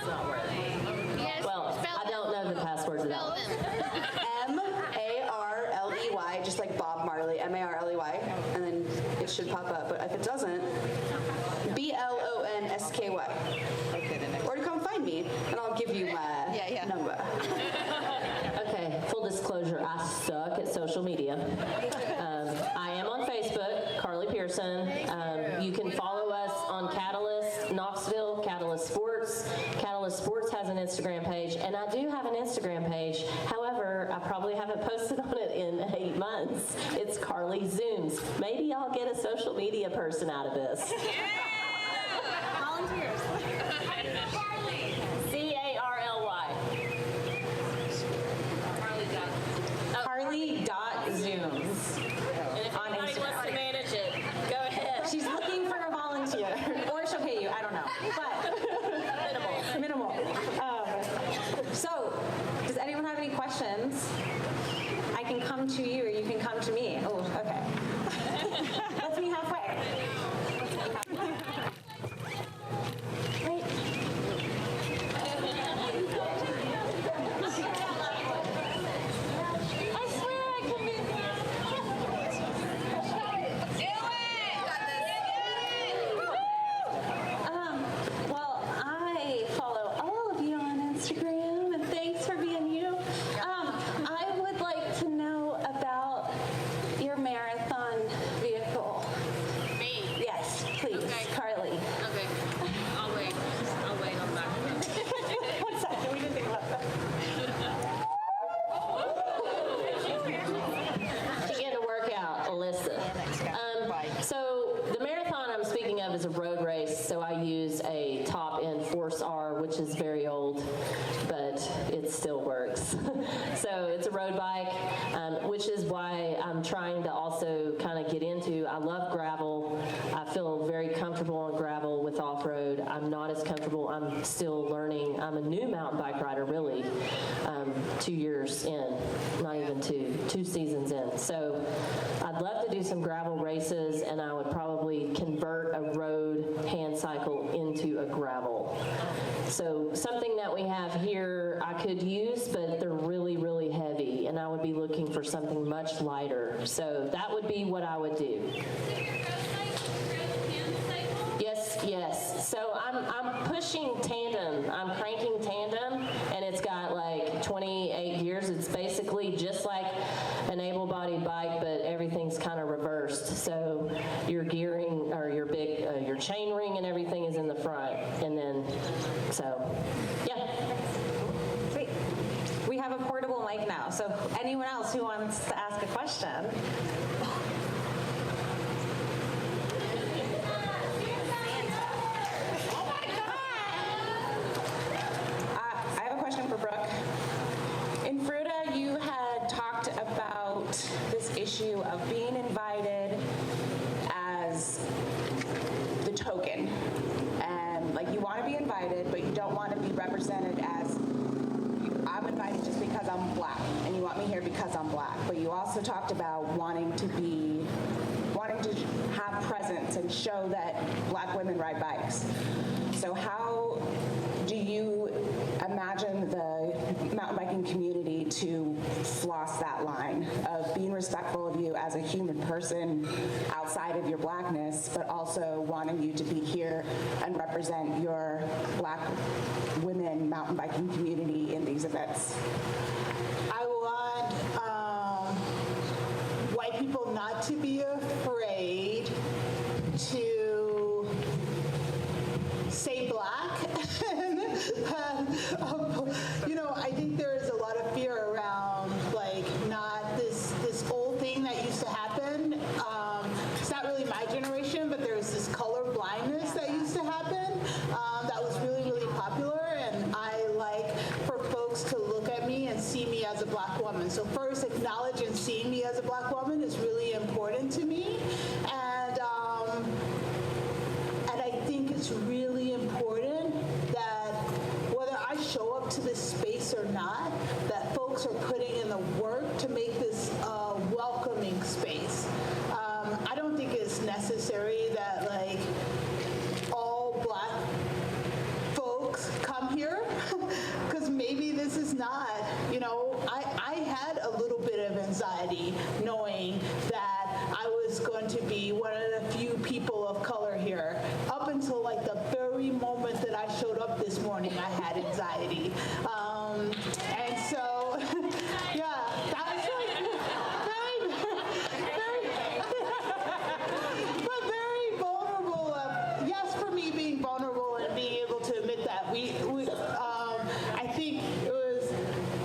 Yes. Well, I don't know the password to that one. Marley, just like Bob Marley, Marley, and then it should pop up. But if it doesn't, Blonsky. Or to come find me, and I'll give you my number. Okay, full disclosure, I suck at social media. I am on Facebook, Carly Pearson. You can follow us on Catalyst Knoxville, Catalyst Sports. Catalyst Sports has an Instagram page, and I do have an Instagram page. However, I probably haven't posted on it in 8 months. It's Carly Zooms. Maybe I'll get a social media person out of this. Volunteers. Carly. Carly.Zooms. And if anybody wants to manage it, go ahead. She's looking for a volunteer, or she'll pay you, I don't know, but minimal. So, does anyone have any questions? I can come to you, or you can come to me. Oh, okay. Let's meet halfway. Great. I swear I can be. Well, I follow all of you on Instagram, and thanks for being you. I would like to know about So the marathon I'm speaking of is a road race, so I use a top-end Force R, which is very old, but it still works. So it's a road bike, which is why I'm trying to also kind of get into, I love gravel. I feel very comfortable on gravel with off-road. I'm not as comfortable. I'm still learning. I'm a new mountain bike rider, really, 2 years in, not even two seasons in. So I'd love to do some gravel races, and I would probably convert a road hand cycle into a gravel. So something that we have here I could use, but they're really, really heavy, and I would be looking for something much lighter. So that would be what I would do. Yes. So I'm pushing tandem. I'm cranking tandem, and it's got like 28 gears. It's basically just like an able-bodied bike, but everything's kind of reversed. So your gearing or your chain ring and everything is in the front, and then yeah. Sweet. We have a portable mic now, so anyone else who wants to ask a question. For Brooke. In Fruta, you had talked about this issue of being invited as the token. And like you want to be invited, but you don't want to be represented as I'm invited just because I'm black, and you want me here because I'm black. But you also talked about wanting to have presence and show that black women ride bikes. So how do you imagine the mountain biking community to floss that line of being respectful of you as a human person outside of your blackness, but also wanting you to be here and represent your black women mountain biking community in these events? I want white people not to be afraid to say black. I think there is a lot of fear around not this old thing that used to happen. It's not really my generation, but there was this color blindness that used to happen that was really, really popular, and I like for folks to look at me and see me as a black woman. So first, acknowledge and seeing me as a black woman is really important to me, and I think it's really important that whether I show up to this space or not, that folks are putting in the work to make this a welcoming space. I don't think it's necessary that all black folks come here, because maybe this is not, I had a little bit of anxiety knowing that I was going to be one of the few people of color here. Up until the very moment that I showed up this morning, I had anxiety. And so, yeah, that was but very vulnerable. Yes, for me being vulnerable and being able to admit that. I think it was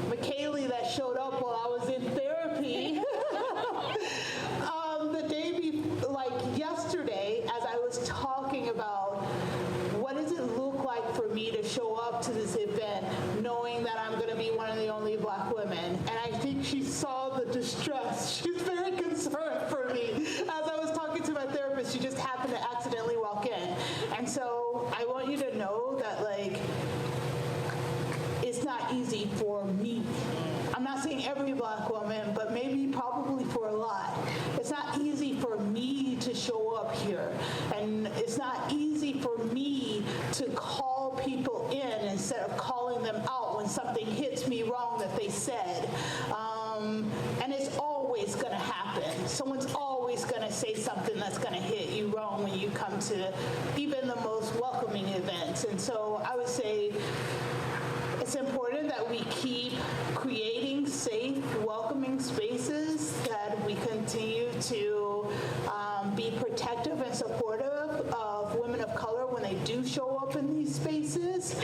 McKaylee that showed up while I was in therapy. The day before, yesterday, as I was talking about what does it look like for me to show up to this event knowing that I'm going to be one of the only black women. And I think she saw the distress. She's very concerned for me. As I was talking to my therapist, she just happened to accidentally walk in. And so I want you to know that, it's not easy for me. I'm not saying every black woman, but maybe probably for a lot. It's not easy for me to show up here. And it's not easy for me to call people in instead of calling them out when something hits me wrong that they said. And it's always going to happen. Someone's always going to say something that's going to hit you wrong when you come to even the most welcoming events. And so I would say it's important that we keep creating safe, welcoming spaces, that we continue to be protective and supportive of women of color when they do show up in these spaces,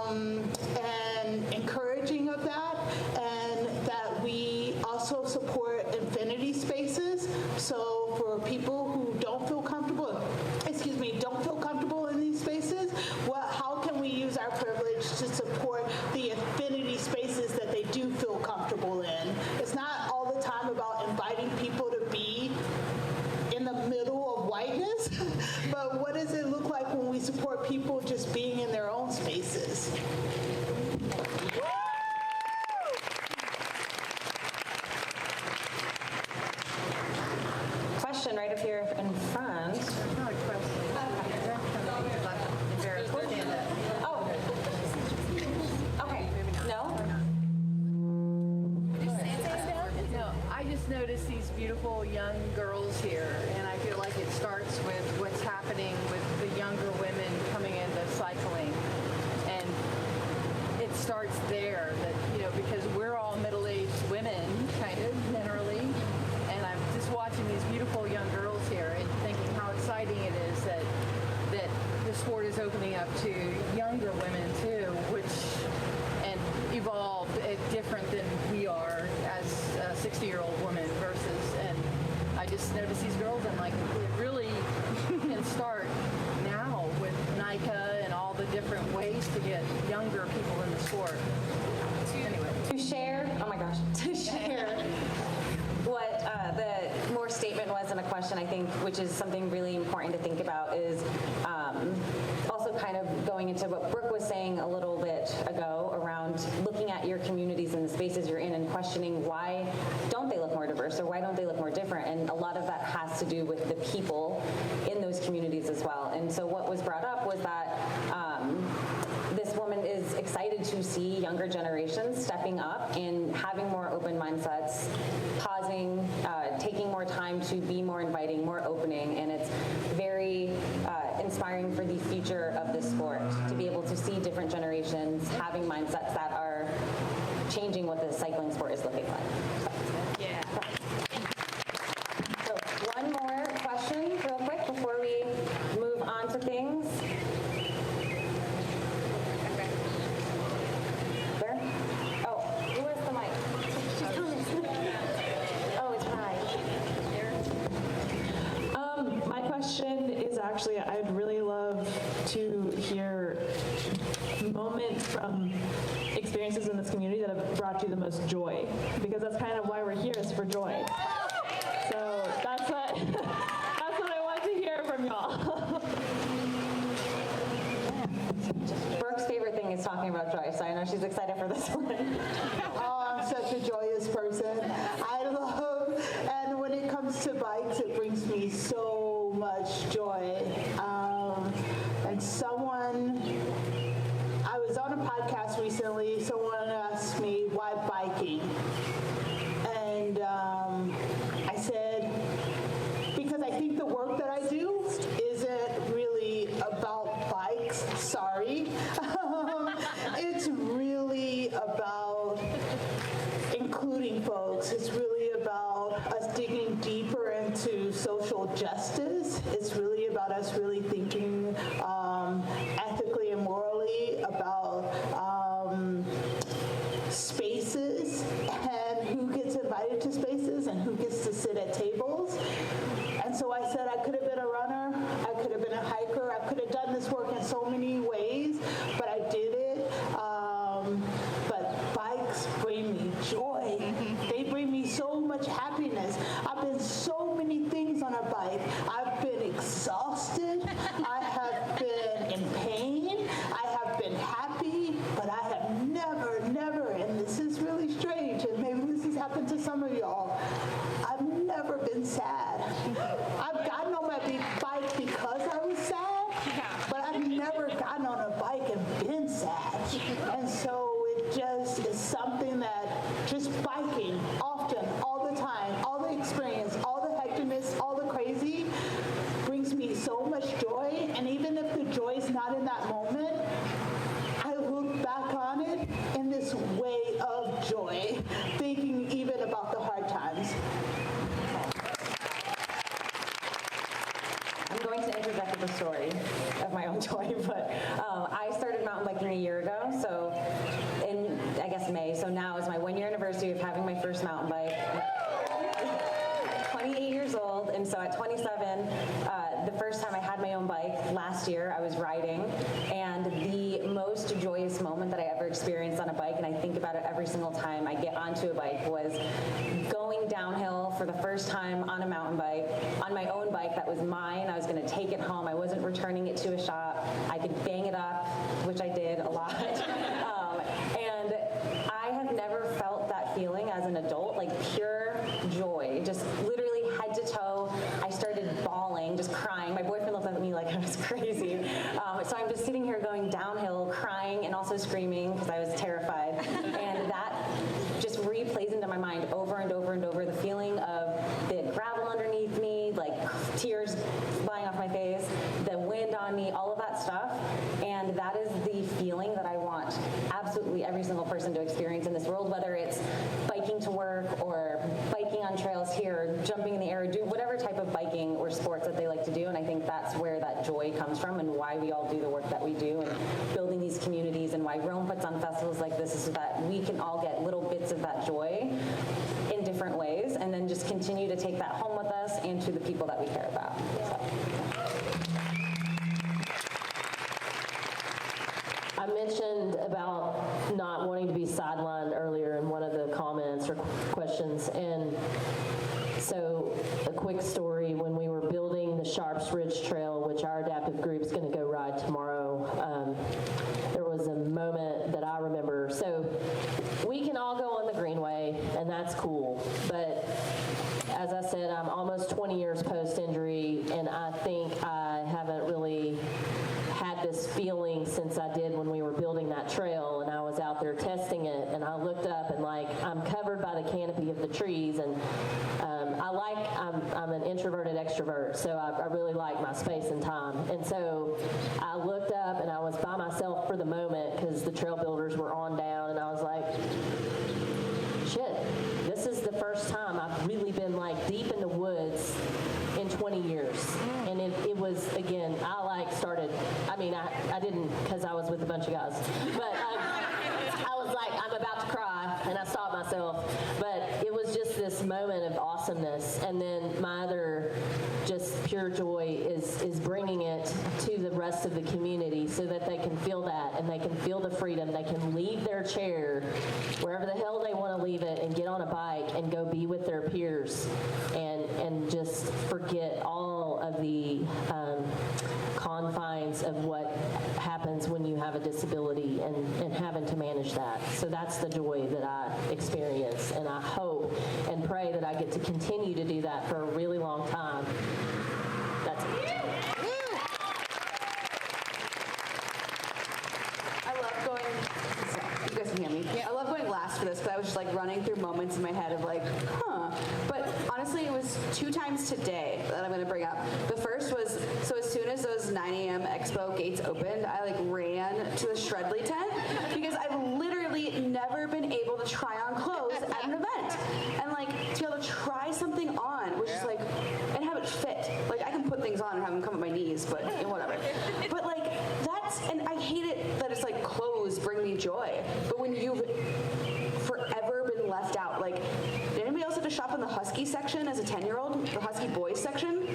and encouraging of that, and that we also support infinity spaces. So for people who don't feel comfortable in these spaces, how can we use our privilege to support the affinity spaces that they do feel comfortable in? It's not all the time about inviting people to be in the middle of whiteness, but what does it look like when we support people just being in their own spaces? Question right up here in front. Oh. Okay. No? No, I just noticed these beautiful young girls here, and I feel like it starts with what's happening with the younger women coming into cycling. And it starts there, that, because we're all middle-aged women, kind of, generally. And I'm just watching these beautiful young girls here and thinking how exciting it is that the sport is opening up to younger women too, and evolved different than we are as a 60-year-old woman versus, and I just notice these girls and like, we really can start now with NICA and all the different ways to get younger people in the sport. Anyway. To share what the more statement was in a question, I think, which is something really important to think about, is also kind of going into what Brooke was saying a little bit ago around looking at your communities and the spaces you're in and questioning why don't they look more diverse or why don't they look more different. And a lot of that has to do with the people in those communities as well. And so what was brought up was that this woman is excited to see younger generations stepping up and having more open mindsets, pausing, taking more time to be more inviting, more opening, and it's very inspiring for the future of the sport to be able to see different generations having mindsets that are changing what the cycling sport is looking like. Yeah. So one more question real quick before we move on to things. Where? Oh, who has the mic? She's coming. Oh, it's Rye. My question is actually, I'd really love to hear moments from experiences in this community that have brought you the most joy, because that's kind of why we're here, is for joy. So that's what I want to hear from y'all. Brooke's favorite thing is talking about joy, so I know she's excited for this one. Oh, I'm such a joyous person. I love, and when it comes to bikes, it brings me so much joy. And I was on a podcast recently, someone asked me, why biking? And I said, because I think the work that I do isn't really about bikes, sorry. It's really about including folks. It's really about us digging deeper into social justice. It's really about us really thinking ethically and morally about spaces and who gets invited to spaces and who gets to sit at tables. And so I said I could have been a runner, I could have been a hiker, I could have done this work in so many ways, but I did it. But bikes bring me joy. They bring me so much happiness. I've been so many things on a bike. I've been exhausted. I have been in pain. I have been happy, but I have never, and this is really strange, and maybe this has happened to some of y'all, I've never been sad. I've gotten on my big bike because I was sad, but I've never gotten on a bike and been sad. And so it just is something that just biking often, all the time, all the experience, all the hecticness, all the crazy brings me so much joy. And even if the joy is not in that moment, I look back on it in this way of joy, thinking even about the hard times. I'm going to interject with a story of my own joy, but I started mountain biking a year ago, so in, I guess, May. So now is my 1-year anniversary of having my first mountain bike. 28 years old, and so at 27, the first time I had my own bike last year, I was riding, and the most joyous moment that I ever experienced on a bike, and I think about it every single time I get onto a bike, was going downhill for the first time on a mountain bike, on my own bike that was mine. I was going to take it home. I wasn't returning it to a shop. I could bang it up, which I did a lot. And I have never felt that feeling as an adult, like pure joy, just literally head to toe. I started bawling, just crying. My boyfriend looked at me like I was crazy. So I'm just sitting here going downhill, crying and also screaming because I was terrified. And that just replays into my mind over and over and over, the feeling of the gravel underneath me, like tears flying off my face, the wind on me, all of that stuff. And that is the feeling that I want absolutely every single person to experience in this world, whether it's biking to work or biking on trails here, jumping in the air, do whatever type of biking or sports that they like to do. And I think that's where that joy comes from and why we all do the work that we do and building these communities, and why Rome puts on festivals like this is so that we can all get little bits of that joy in different ways and then just continue to take that home with us and to the people that we care about. So. I mentioned about not wanting to be sidelined earlier in one of the comments or questions, and so a quick story, when we were building the Sharps Ridge Trail, which our adaptive group's going to go ride tomorrow, there was a moment that I remember. So we can all go on the Greenway, and that's cool, but as I said, I'm almost 20 years post-injury, and I think I haven't really had this feeling since I did when we were building that trail, and I was out there testing it, and I looked up and like I'm covered by the canopy of the trees, and I'm an introverted extrovert, so I really like my space and time, and so I looked up and I was by myself for the moment because the trail builders were on down, and I was like, shit, this is the first time I've really been like deep in the woods in 20 years. And it was, again, I didn't, because I was with a bunch of guys, but I was like, I'm about to cry, and I stopped myself. But it was just this moment of awesomeness. And then my other just pure joy is bringing it to the rest of the community so that they can feel that, and they can feel the freedom. They can leave their chair wherever the hell they want to leave it and get on a bike and go be with their peers and just forget all of the confines of what happens when you have a disability and having to manage that. So that's the joy that I experience, and I hope and pray that I get to continue to do that for a really long time. That's it. I love going, you guys can hear me. I love going last for this because I was just like running through moments in my head of like, But honestly, it was 2 times today that I'm going to bring up. The first was, so as soon as those 9 a.m. expo gates opened, I like ran to the Shredly tent because I've literally never been able to try on clothes at an event. And like to be able to try something on, which is like, and have it fit. Like I can put things on and have them come at my knees, but whatever. But like that's, and I hate it that it's like clothes bring me joy. But when you've forever been left out, like, did anybody else have to shop in the Husky section as a 10-year-old? The Husky boys section?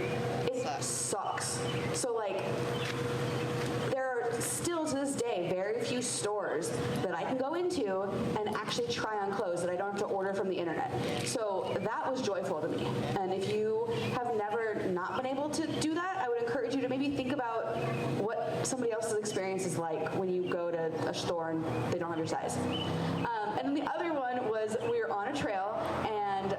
It sucks. So like, there are still to this day very few stores that I can go into and actually try on clothes that I don't have to order from the internet. So that was joyful to me. And if you have never not been able to do that, I would encourage you to maybe think about what somebody else's experience is like when you go to a store and they don't have your size. And then the other one was we were on a trail and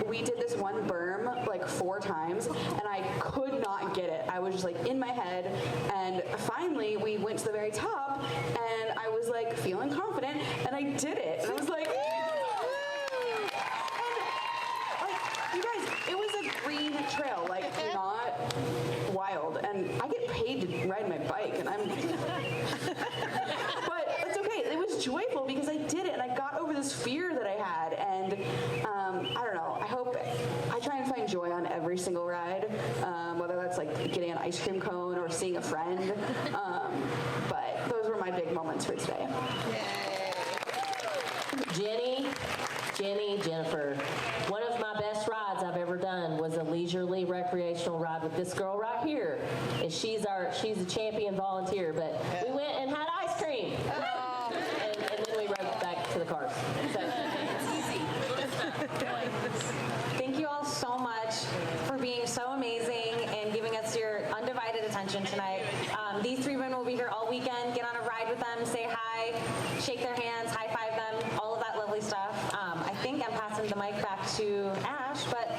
we did this one berm like 4 times and I could not get it. I was just like in my head, and finally we went to the very top and I was like feeling confident and I did it. And I was like, and like, you guys, it was a green trail, like not wild. And I get paid to ride my bike and I'm, but it's okay. It was joyful because I did it and I got over this fear that I had. And I don't know, I try and find joy on every single ride, whether that's like getting an ice cream cone or seeing a friend. But those were my big moments for today. Jennifer, one of my best riders. rides I've ever done was a leisurely recreational ride with this girl right here. And she's a champion volunteer, but we went and had ice cream. And then we rode back to the cars. So Thank you all so much for being so amazing and giving us your undivided attention tonight. These three women will be here all weekend. Get on a ride with them, say hi, shake their hands, high five them, all of that lovely stuff. I think I'm passing the mic back to Ash, but